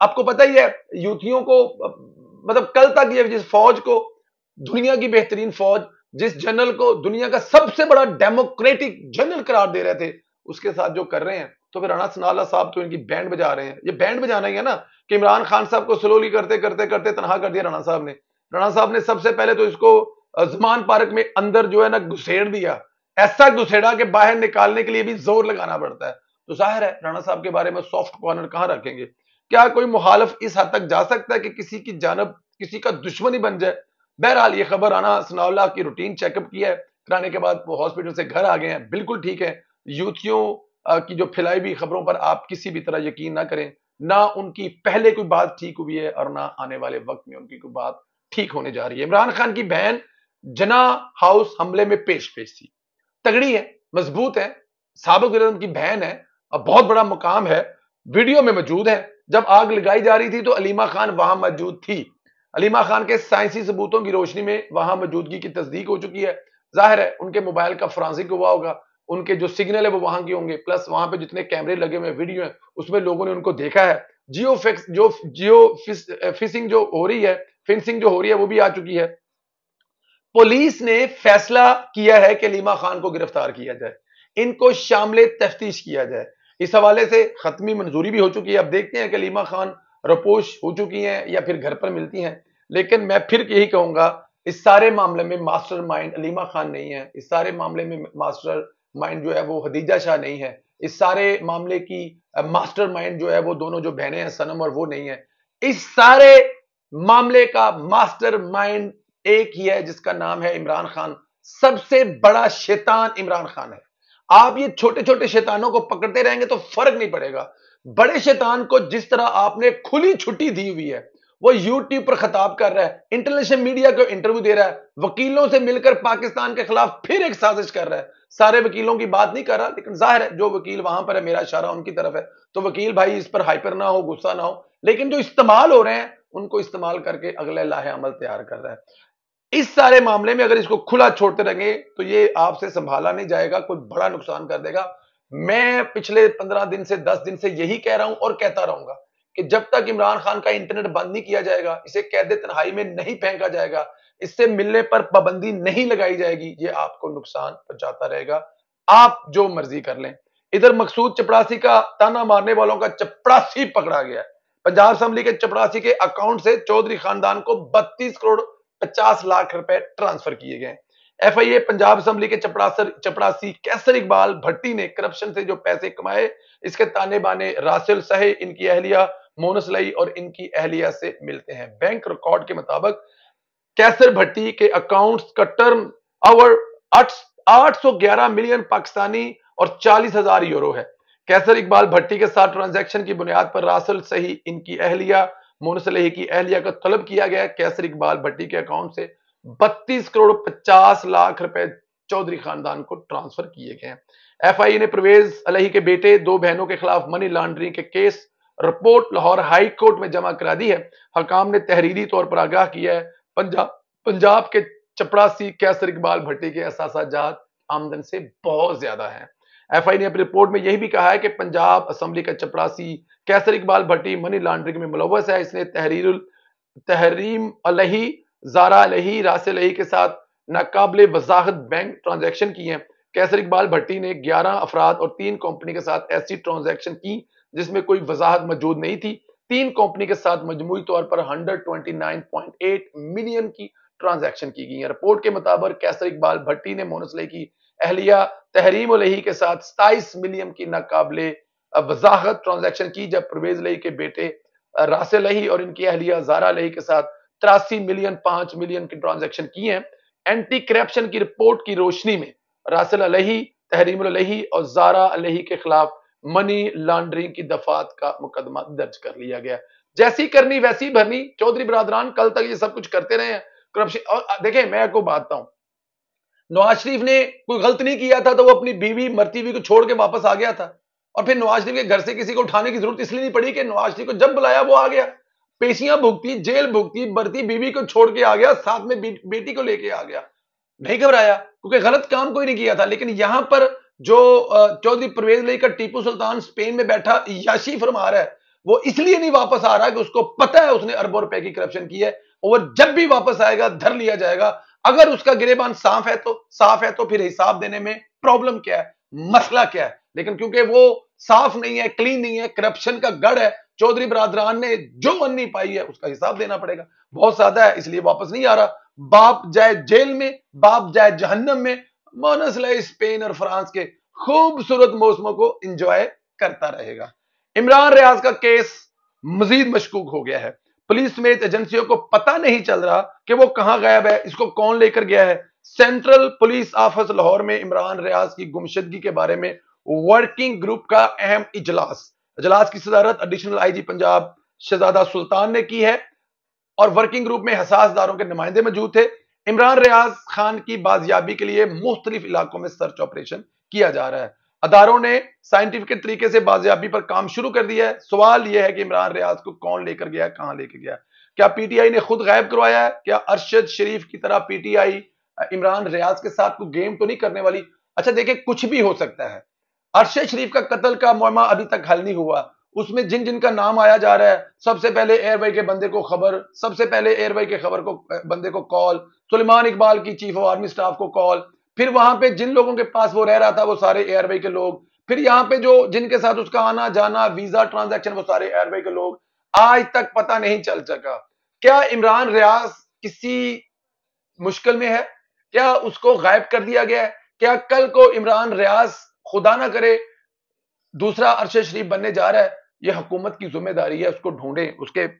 آپ کو پتہ ہی ہے یوتھیوں کو مطلب کل تک یہ جس فوج کو دنیا کی بہترین فوج جس جنرل کو دنیا کا سب سے بڑا ڈیموکریٹک جنرل قرار دے رہے تھے اس کے ساتھ جو کر رہے ہیں تو پھر رانا ثناء صاحب تو ان کی بینڈ بجا رہے ہیں. یہ بینڈ بجانا ہی ہے نا کہ عمران خان صاحب کو سلولی کرتے کرتے کرتے تنہا کر دیا رانا صاحب نے. رانا صاحب نے سب سے پہلے تو اس کو زمان پارک میں اندر جو ہے نا گھسیڑ دیا, ایسا گھسیڑا کہ باہر نکالنے کے لیے بھی زور لگانا پڑتا ہے. تو ظاہر ہے رانا صاحب کے بارے میں سافٹ کارنر کہاں رکھیں گے؟ کیا کوئی مخالف اس حد تک جا سکتا ہے کہ کسی کی جانب کسی کا دشمن ہی بن جائے؟ بہرحال یہ خبر رانا ثناء اللہ کی روٹین چیک اپ کیا ہے کرانے کے بعد وہ ہاسپٹل سے گھر آ گئے ہیں, بالکل ٹھیک ہے. یوتھیوں کی جو پھیلائی ہوئی خبروں پر آپ کسی بھی طرح یقین نہ کریں, نہ ان کی پہلے کوئی بات ٹھیک ہوئی ہے اور نہ آنے والے وقت میں ان کی کوئی بات ٹھیک ہونے جا رہی ہے. عمران خان کی بہن جنا ہاؤس حملے میں پیش تھی, تگڑی ہے, مضبوط ہے, سابق وزیر کی بہن ہے, اب بہت بڑا مقام ہے, ویڈیو میں موجود ہے. جب آگ لگائی جا رہی تھی تو علیمہ خان وہاں موجود تھی. علیمہ خان کے سائنسی ثبوتوں کی روشنی میں وہاں موجودگی کی تصدیق ہو چکی ہے. ظاہر ہے ان کے موبائل کا فرانسک ہوا ہوگا, ان کے جو سگنل ہے وہ وہاں کی ہوں گے, پلس وہاں پہ جتنے کیمرے لگے ہوئے ویڈیو ہیں اس میں لوگوں نے ان کو دیکھا ہے. جیو فنسنگ جو ہو رہی ہے وہ بھی آ چکی ہے. پولیس نے فیصلہ کیا ہے کہ علیمہ خان کو گرفتار کیا جائے, ان کو شامل تفتیش کیا جائے. اس حوالے سے ختمی منظوری بھی ہو چکی ہے. اب دیکھتے ہیں کہ علیمہ خان رپوش ہو چکی ہیں یا پھر گھر پر ملتی ہیں. لیکن میں پھر یہی کہوں گا اس سارے معاملے میں ماسٹر مائنڈ علیمہ خان نہیں ہے, اس سارے معاملے میں ماسٹر مائنڈ جو ہے وہ خدیجہ شاہ نہیں ہے, اس سارے معاملے کی ماسٹر مائنڈ جو ہے وہ دونوں جو بہنیں ہیں صنم اور وہ نہیں ہے. اس سارے معاملے کا ماسٹر مائنڈ ایک ہی ہے جس کا نام ہے عمران خان. سب سے بڑا شیطان عمران خان ہے. آپ یہ چھوٹے چھوٹے شیطانوں کو پکڑتے رہیں گے تو فرق نہیں پڑے گا. بڑے شیطان کو جس طرح آپ نے کھلی چھٹی دی ہوئی ہے, وہ یوٹیوب پر خطاب کر رہا ہے, انٹرنیشنل میڈیا کو انٹرویو دے رہا ہے, وکیلوں سے مل کر پاکستان کے خلاف پھر ایک سازش کر رہا ہے. سارے وکیلوں کی بات نہیں کر رہا, لیکن ظاہر ہے جو وکیل وہاں پر ہے میرا اشارہ ان کی طرف ہے, تو وکیل بھائی اس پر ہائپر نہ ہو, غصہ نہ ہو, لیکن جو استعمال ہو رہے ہیں ان کو استعمال کر کے اگلے لاہے عمل تیار کر رہا ہے. اس سارے معاملے میں اگر اس کو کھلا چھوڑتے رہیں گے تو یہ آپ سے سنبھالا نہیں جائے گا, کوئی بڑا نقصان کر دے گا. میں پچھلے 15 دن سے 10 دن سے یہی کہہ رہا ہوں اور کہتا رہوں گا کہ جب تک عمران خان کا انٹرنیٹ بند نہیں کیا جائے گا, اسے قید تنہائی میں نہیں پھینکا جائے گا, اس سے ملنے پر پابندی نہیں لگائی جائے گی, یہ آپ کو نقصان پہنچاتا رہے گا. آپ جو مرضی کر لیں. ادھر مقصود چپڑاسی کا تانا مارنے والوں کا چپڑاسی پکڑا گیا ہے. پنجاب اسمبلی کے چپڑاسی کے اکاؤنٹ سے چودھری خاندان کو 32 کروڑ 50 لاکھ روپے ٹرانسفر کیے گئے. ایف آئی اے پنجاب اسمبلی کے چپڑاسی کیسر اقبال بھٹی نے کرپشن سے جو پیسے کمائے اس کے تانے بانے راسل سہی, ان کی اہلیہ مونس لئی اور ان کی اہلیہ سے ملتے ہیں. بینک ریکارڈ کے مطابق کیسر بھٹی کے اکاؤنٹس کا ٹرن اوور 811 ملین پاکستانی اور 40,000 یورو ہے. کیسر اقبال بھٹی کے ساتھ ٹرانزیکشن کی بنیاد پر راسل سہی, ان کی اہلیہ مونس لئی کی اہلیہ کا طلب کیا گیا. کیسر اقبال بھٹی کے اکاؤنٹ سے 32 کروڑ 50 لاکھ روپے چودھری خاندان کو ٹرانسفر کیے گئے ہیں. ایف آئی اے نے پرویز الہی کے بیٹے 2 بہنوں کے خلاف منی لانڈرنگ کے case report Lahore high court میں جمع کرا دی ہے. حکام نے تحریری طور پر آگاہ کیا ہے پنجاب کے چپڑاسی کیسر اقبال بھٹی کے اثاثہ جات آمدن سے بہت زیادہ ہیں. ایف آئی نے اپنی رپورٹ میں یہی بھی کہا ہے کہ پنجاب اسمبلی کا چپڑاسی کیسر اقبال بھٹی منی لانڈرنگ میں ملوث ہے. اس نے تحریم الہی, زارا الہی, راسل الہی کے ساتھ ناقابل وضاحت بینک ٹرانزیکشن کی ہیں. کیسر اقبال بھٹی نے 11 افراد اور 3 کمپنی کے ساتھ ایسی ٹرانزیکشن کی جس میں کوئی وضاحت موجود نہیں تھی. 3 کمپنی کے ساتھ مجموعی طور پر 129.8 ملین کی ٹرانزیکشن کی گئی ہیں. رپورٹ کے مطابق کیسر اقبال بھٹی نے مونس لئی کی اہلیہ تحریم الہی کے ساتھ 27 ملین کی ناقابل وضاحت ٹرانزیکشن کی, جب پرویز الہی کے بیٹے راسل الہی اور ان کی اہلیہ زارا الہی کے ساتھ 83 ملین 5 ملین کی ٹرانزیکشن کی ہیں. اینٹی کرپشن کی رپورٹ کی روشنی میں راسل الہی, تحریم الہی اور زارا الہی کے خلاف منی لانڈرنگ کی دفعات کا مقدمہ درج کر لیا گیا. جیسی کرنی ویسی بھرنی. چودھری برادران کل تک یہ سب کچھ کرتے رہے ہیں کرپشن. اور دیکھیں میں آپ کو بات ہوں, نواز شریف نے کوئی غلط نہیں کیا تھا تو وہ اپنی بیوی مرتی ہوئی کو چھوڑ کے واپس آ گیا تھا, اور پھر نواز شریف کے گھر سے کسی کو اٹھانے کی ضرورت اس لیے نہیں پڑی کہ نواز شریف کو جب بلایا وہ آ گیا, پیشیاں بھگتی, جیل بھگتی, مرتی بیوی کو چھوڑ کے آ گیا, ساتھ میں بیٹی کو لے کے آ گیا, نہیں گھبرایا کیونکہ غلط کام کوئی نہیں کیا تھا. لیکن یہاں پر جو چودھری پرویز الہی کا ٹیپو سلطان اسپین میں بیٹھا یاشی فرما رہا ہے, وہ اس لیے نہیں واپس آ رہا کہ اس کو پتا ہے اس نے اربوں روپے کی کرپشن کی ہے، اور جب بھی واپس آئے گا دھر لیا جائے گا۔ اگر اس کا گریبان صاف ہے تو پھر حساب دینے میں پرابلم کیا ہے، مسئلہ کیا ہے؟ لیکن کیونکہ وہ صاف نہیں ہے، کلین نہیں ہے، کرپشن کا گڑھ ہے، چودھری برادران نے جو انی پائی ہے اس کا حساب دینا پڑے گا۔ بہت سادہ ہے، اس لیے واپس نہیں آ رہا۔ باپ جائے جیل میں، باپ جائے جہنم میں، بونس لے اسپین اور فرانس کے خوبصورت موسموں کو انجوائے کرتا رہے گا۔ عمران ریاض کا کیس مزید مشکوک ہو گیا ہے۔ پولیس سمیت ایجنسیوں کو پتہ نہیں چل رہا کہ وہ کہاں غائب ہے، اس کو کون لے کر گیا ہے۔ سینٹرل پولیس آفس لاہور میں عمران ریاض کی گمشدگی کے بارے میں ورکنگ گروپ کا اہم اجلاس کی صدارت ایڈیشنل آئی جی پنجاب شہزادہ سلطان نے کی ہے، اور ورکنگ گروپ میں حساس اداروں کے نمائندے موجود تھے۔ عمران ریاض خان کی بازیابی کے لیے مختلف علاقوں میں سرچ آپریشن کیا جا رہا ہے۔ اداروں نے سائنٹیفک طریقے سے بازیابی پر کام شروع کر دیا ہے۔ سوال یہ ہے کہ عمران ریاض کو کون لے کر گیا، کہاں لے کے گیا؟ کیا پی ٹی آئی نے خود غائب کروایا ہے؟ کیا ارشد شریف کی طرح پی ٹی آئی عمران ریاض کے ساتھ کوئی گیم تو نہیں کرنے والی؟ اچھا دیکھیں، کچھ بھی ہو سکتا ہے۔ ارشد شریف کا قتل کا معمہ ابھی تک حل نہیں ہوا۔ اس میں جن کا نام آیا جا رہا ہے، سب سے پہلے ایئر وائی کے بندے کو خبر، سب سے پہلے ایئر وائی کے خبر کو بندے کو کال، سلیمان اقبال کی چیف آف آرمی سٹاف کو کال، پھر وہاں پہ جن لوگوں کے پاس وہ رہ رہا تھا وہ سارے ایئر وائی کے لوگ، پھر یہاں پہ جو جن کے ساتھ اس کا آنا جانا ویزا ٹرانزیکشن وہ سارے ایئر وائی کے لوگ۔ آج تک پتہ نہیں چل سکا کیا عمران ریاض کسی مشکل میں ہے، کیا اس کو غائب کر دیا گیا ہے، کیا کل کو عمران ریاض خدا نہ کرے دوسرا ارشد شریف بننے جا رہا ہے؟ یہ حکومت کی ذمہ داری ہے، اس کو ڈھونڈیں،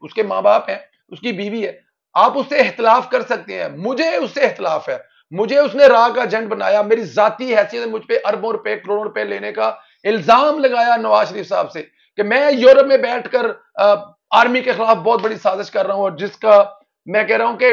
اس کے ماں باپ ہیں، اس کی بیوی ہے، آپ اس سے اختلاف کر سکتے ہیں، مجھے اس سے اختلاف ہے، مجھے اس نے راہ کا ایجنٹ بنایا، میری ذاتی حیثیت مجھ پہ اربوں روپے کروڑوں روپے لینے کا الزام لگایا نواز شریف صاحب سے کہ میں یورپ میں بیٹھ کر آرمی کے خلاف بہت بڑی سازش کر رہا ہوں، اور جس کا میں کہہ رہا ہوں کہ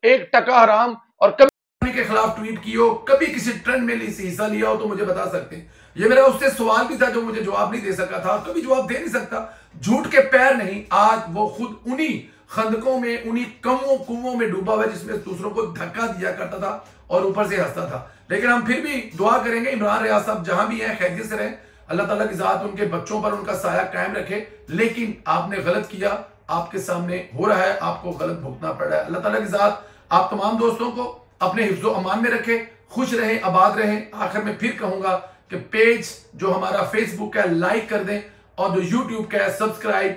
1% حرام، اور کبھی آرمی کے خلاف ٹویٹ کی ہو، کبھی کسی ٹرینڈ میں حصہ لیا ہو تو مجھے بتا سکتے ہیں۔ یہ میرا اس سے سوال بھی تھا جو مجھے جواب نہیں دے سکا تھا، کبھی جواب دے نہیں سکتا، جھوٹ کے پیر نہیں۔ آج وہ خود انہی خندقوں میں، انہی کنووں میں ڈوبا ہوا جس میں دوسروں کو دھکا دیا کرتا تھا اور اوپر سے ہنستا تھا۔ لیکن ہم پھر بھی دعا کریں گے عمران ریاض صاحب جہاں بھی ہیں خیریت سے رہیں، اللہ تعالیٰ کی ذات ان کے بچوں پر ان کا سایہ قائم رکھے۔ لیکن آپ نے غلط کیا، آپ کے سامنے ہو رہا ہے، آپ کو غلط بھگتنا پڑ رہا ہے۔ اللہ تعالیٰ کی ذات آپ تمام دوستوں کو اپنے حفظ و امان میں رکھے، خوش رہیں، آباد رہیں۔ آخر میں پھر کہوں گا کہ پیج جو ہمارا فیس بک ہے لائک کر دیں، اور جو یوٹیوب کا ہے سبسکرائب،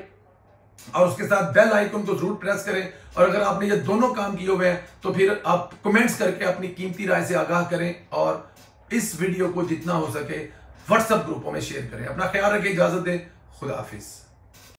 اور اس کے ساتھ بیل آئیکن کو ضرور پریس کریں۔ اور اگر آپ نے یہ دونوں کام کیے ہوئے ہیں تو پھر آپ کمنٹس کر کے اپنی قیمتی رائے سے آگاہ کریں، اور اس ویڈیو کو جتنا ہو سکے واٹس ایپ گروپوں میں شیئر کریں۔ اپنا خیال رکھیں، اجازت دیں، خدا حافظ۔